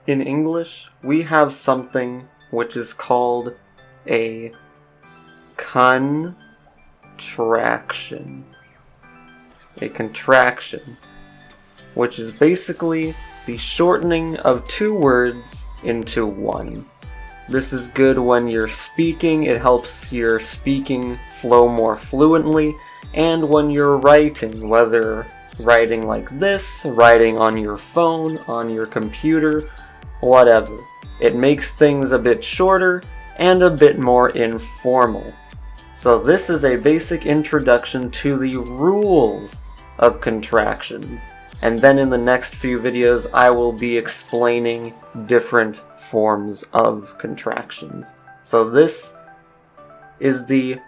In English, we have something which is called a contraction. A contraction, which is basically the shortening of two words into one. This is good when you're speaking, it helps your speaking flow more fluently, and when you're writing, whether writing like this, writing on your phone, on your computer, whatever. It makes things a bit shorter and a bit more informal. So this is a basic introduction to the rules of contractions. And then in the next few videos, I will be explaining different forms of contractions. So this is the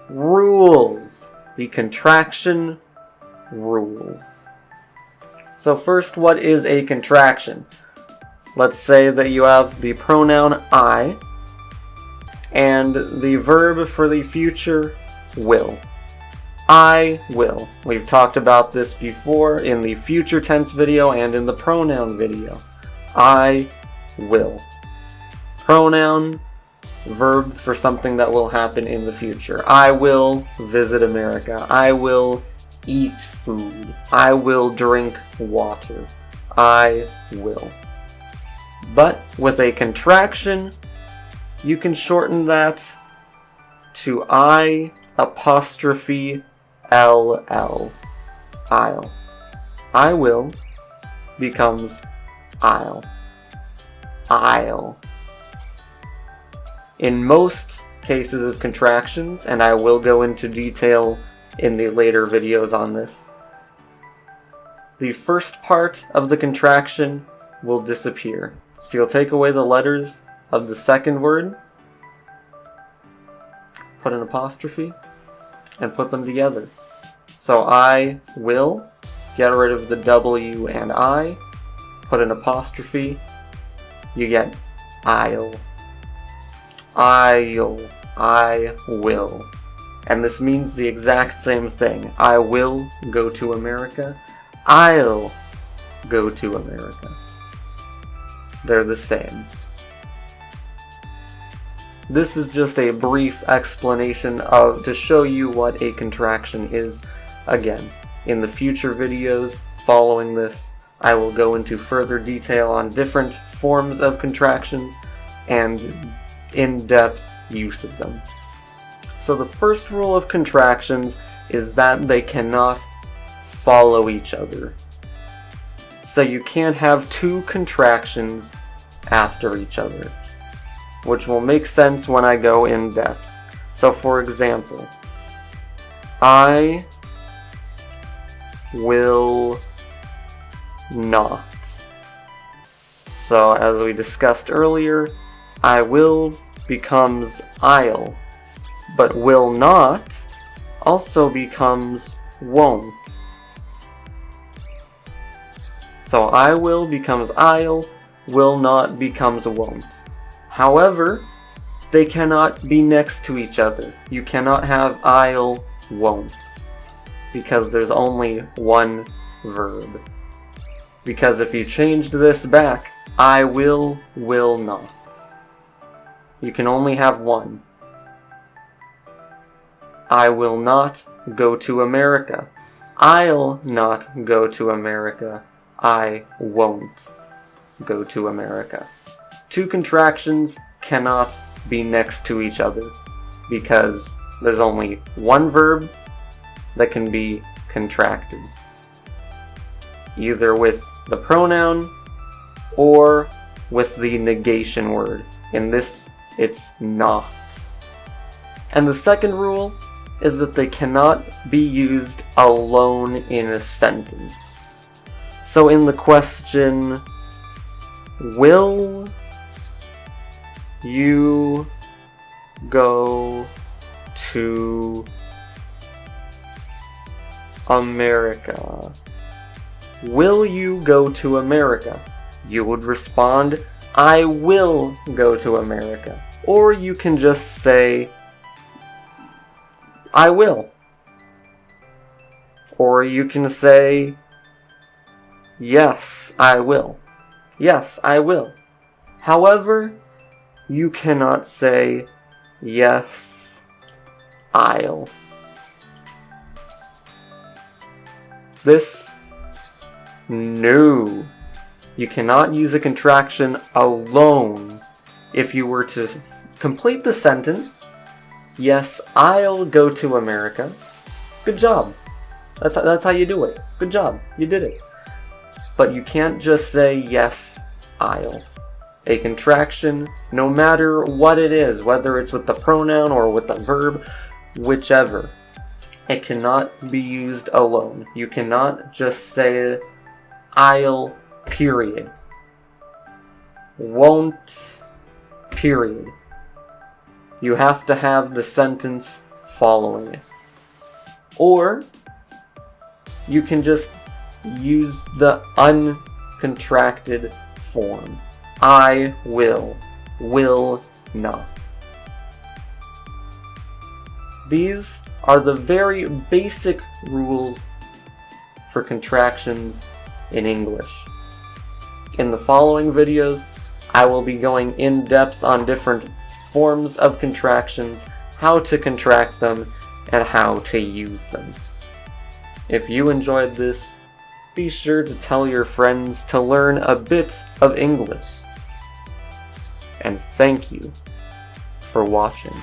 rules, the contraction rules. So first, what is a contraction? Let's say that you have the pronoun I and the verb for the future, will. I will. We've talked about this before in the future tense video and in the pronoun video. I will. Pronoun, verb for something that will happen in the future. I will visit America. I will eat food. I will drink water. I will. But with a contraction, you can shorten that to I apostrophe LL. I'll. I will becomes I'll. I'll. In most cases of contractions, and I will go into detail in the later videos on this, the first part of the contraction will disappear. So you'll take away the letters of the second word, put an apostrophe, and put them together. So I will, get rid of the W and I, put an apostrophe, you get I'll. I'll. I will. And this means the exact same thing. I will go to America. I'll go to America. They're the same. This is just a brief explanation to show you what a contraction is. Again, in the future videos following this, I will go into further detail on different forms of contractions and in-depth use of them. So the first rule of contractions is that they cannot follow each other. So you can't have two contractions after each other, which will make sense when I go in depth. So for example, I will not. So as we discussed earlier, I will becomes I'll, but will not also becomes won't. So I will becomes I'll, will not becomes won't. However, they cannot be next to each other. You cannot have I'll, won't, because there's only one verb. Because if you changed this back, I will not. You can only have one. I will not go to America. I'll not go to America. I won't go to America. Two contractions cannot be next to each other because there's only one verb that can be contracted, either with the pronoun or with the negation word. In this, it's not. And the second rule is that they cannot be used alone in a sentence. So in the question, will you go to America? Will you go to America? You would respond, I will go to America. Or you can just say, I will. Or you can say, yes, I will. Yes, I will. However, you cannot say, yes, I'll. This, no. You cannot use a contraction alone. If you were to complete the sentence, yes, I'll go to America. Good job. That's how you do it. Good job. You did it. But you can't just say, yes, I'll. A contraction, no matter what it is, whether it's with the pronoun or with the verb, whichever, it cannot be used alone. You cannot just say, I'll, period. Won't, period. You have to have the sentence following it. Or, you can just use the uncontracted form. I will not. These are the very basic rules for contractions in English. In the following videos, I will be going in depth on different forms of contractions, how to contract them, and how to use them. If you enjoyed this, be sure to tell your friends to learn a bit of English. And thank you for watching.